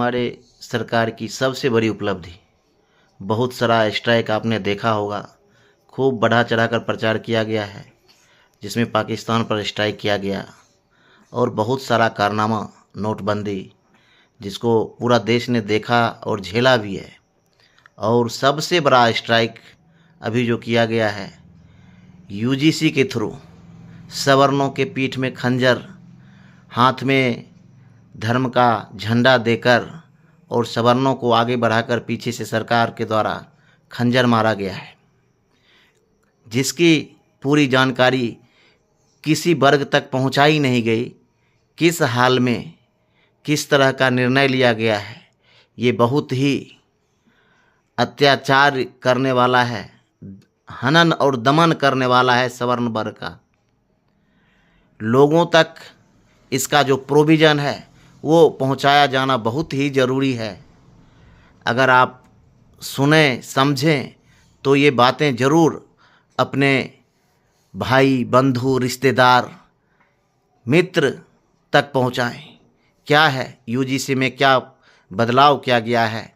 हमारे सरकार की सबसे बड़ी उपलब्धि, बहुत सारा स्ट्राइक आपने देखा होगा, खूब बढ़ा चढ़ाकर प्रचार किया गया है, जिसमें पाकिस्तान पर स्ट्राइक किया गया और बहुत सारा कारनामा, नोटबंदी, जिसको पूरा देश ने देखा और झेला भी है। और सबसे बड़ा स्ट्राइक अभी जो किया गया है यूजीसी के थ्रू, सवर्णों के पीठ में खंजर, हाथ में धर्म का झंडा देकर और सवर्णों को आगे बढ़ाकर पीछे से सरकार के द्वारा खंजर मारा गया है, जिसकी पूरी जानकारी किसी वर्ग तक पहुंचाई नहीं गई। किस हाल में किस तरह का निर्णय लिया गया है, ये बहुत ही अत्याचार करने वाला है, हनन और दमन करने वाला है सवर्ण वर्ग का। लोगों तक इसका जो प्रोविज़न है वो पहुंचाया जाना बहुत ही ज़रूरी है। अगर आप सुने समझें तो ये बातें ज़रूर अपने भाई, बंधु, रिश्तेदार, मित्र तक पहुंचाएं। क्या है यूजीसी में, क्या बदलाव किया गया है।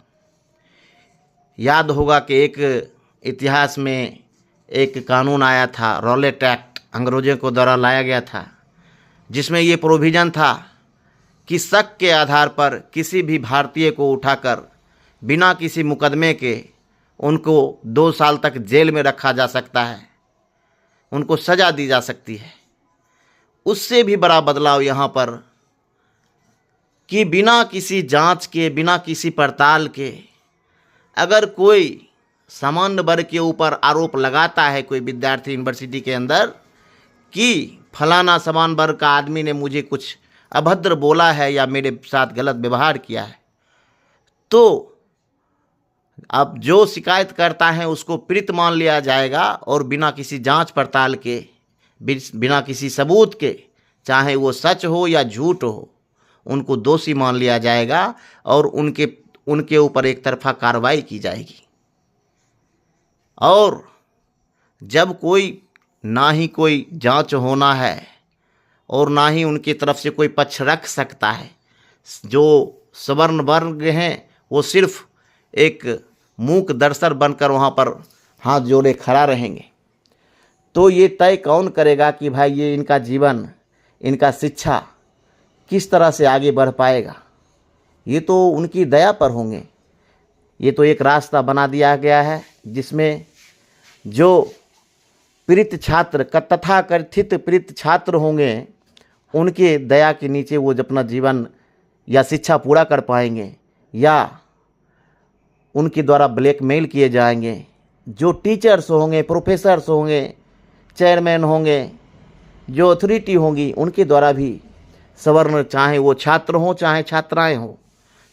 याद होगा कि एक इतिहास में एक कानून आया था, रॉलेट एक्ट, अंग्रेज़ों को द्वारा लाया गया था, जिसमें ये प्रोविज़न था कि शक के आधार पर किसी भी भारतीय को उठाकर बिना किसी मुकदमे के उनको 2 साल तक जेल में रखा जा सकता है, उनको सज़ा दी जा सकती है। उससे भी बड़ा बदलाव यहाँ पर कि बिना किसी जांच के, बिना किसी पड़ताल के, अगर कोई सामान्य वर्ग के ऊपर आरोप लगाता है, कोई विद्यार्थी यूनिवर्सिटी के अंदर, कि फलाना समान वर्ग का आदमी ने मुझे कुछ अभद्र बोला है या मेरे साथ गलत व्यवहार किया है, तो अब जो शिकायत करता है उसको पीड़ित मान लिया जाएगा और बिना किसी जांच पड़ताल के, बिना किसी सबूत के, चाहे वो सच हो या झूठ हो, उनको दोषी मान लिया जाएगा और उनके ऊपर एक तरफा कार्रवाई की जाएगी। और जब ना ही कोई जांच होना है और ना ही उनकी तरफ से कोई पक्ष रख सकता है, जो सवर्ण वर्ग हैं वो सिर्फ एक मूक दर्शक बनकर वहाँ पर हाथ जोड़े खड़ा रहेंगे। तो ये तय कौन करेगा कि भाई ये इनका जीवन, इनका शिक्षा किस तरह से आगे बढ़ पाएगा। ये तो उनकी दया पर होंगे। ये तो एक रास्ता बना दिया गया है जिसमें जो पीड़ित छात्र तथा कथित पीड़ित छात्र होंगे, उनके दया के नीचे वो अपना जीवन या शिक्षा पूरा कर पाएंगे या उनके द्वारा ब्लैकमेल किए जाएंगे। जो टीचर्स होंगे, प्रोफेसर्स होंगे, चेयरमैन होंगे, जो अथॉरिटी होंगी, उनके द्वारा भी सवर्ण, चाहे वो छात्र हों चाहे छात्राएं हों,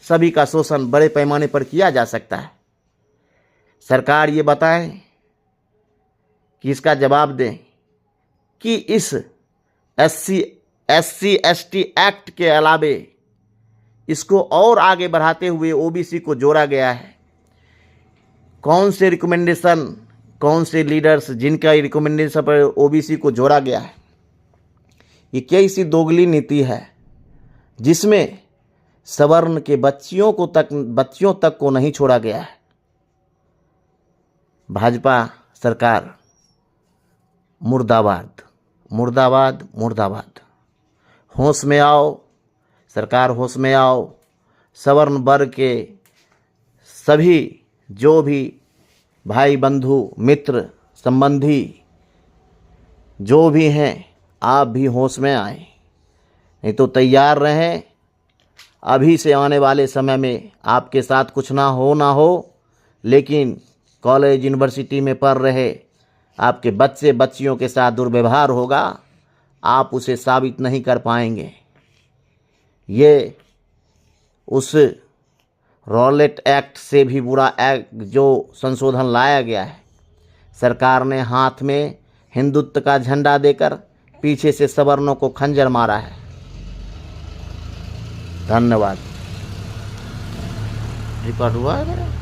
सभी का शोषण बड़े पैमाने पर किया जा सकता है। सरकार ये बताए कि इसका जवाब दें कि इस SC ST एक्ट के अलावे इसको और आगे बढ़ाते हुए OBC को जोड़ा गया है। कौन से रिकमेंडेशन, कौन से लीडर्स जिनका रिकमेंडेशन पर OBC को जोड़ा गया है, ये कैसी दोगली नीति है जिसमें सवर्ण के बच्चियों तक को नहीं छोड़ा गया है। भाजपा सरकार मुर्दाबाद, मुर्दाबाद, मुर्दाबाद। होश में आओ सरकार, होश में आओ। सवर्ण वर्ग के सभी जो भी भाई, बंधु, मित्र, संबंधी जो भी हैं, आप भी होश में आए, नहीं तो तैयार रहें। अभी से आने वाले समय में आपके साथ कुछ ना हो, लेकिन कॉलेज यूनिवर्सिटी में पढ़ रहे आपके बच्चे बच्चियों के साथ दुर्व्यवहार होगा, आप उसे साबित नहीं कर पाएंगे। ये उस रॉलेट एक्ट से भी बुरा एक्ट जो संशोधन लाया गया है, सरकार ने हाथ में हिंदुत्व का झंडा देकर पीछे से सवर्णों को खंजर मारा है। धन्यवाद। रिकॉर्ड हुआ है मेरा।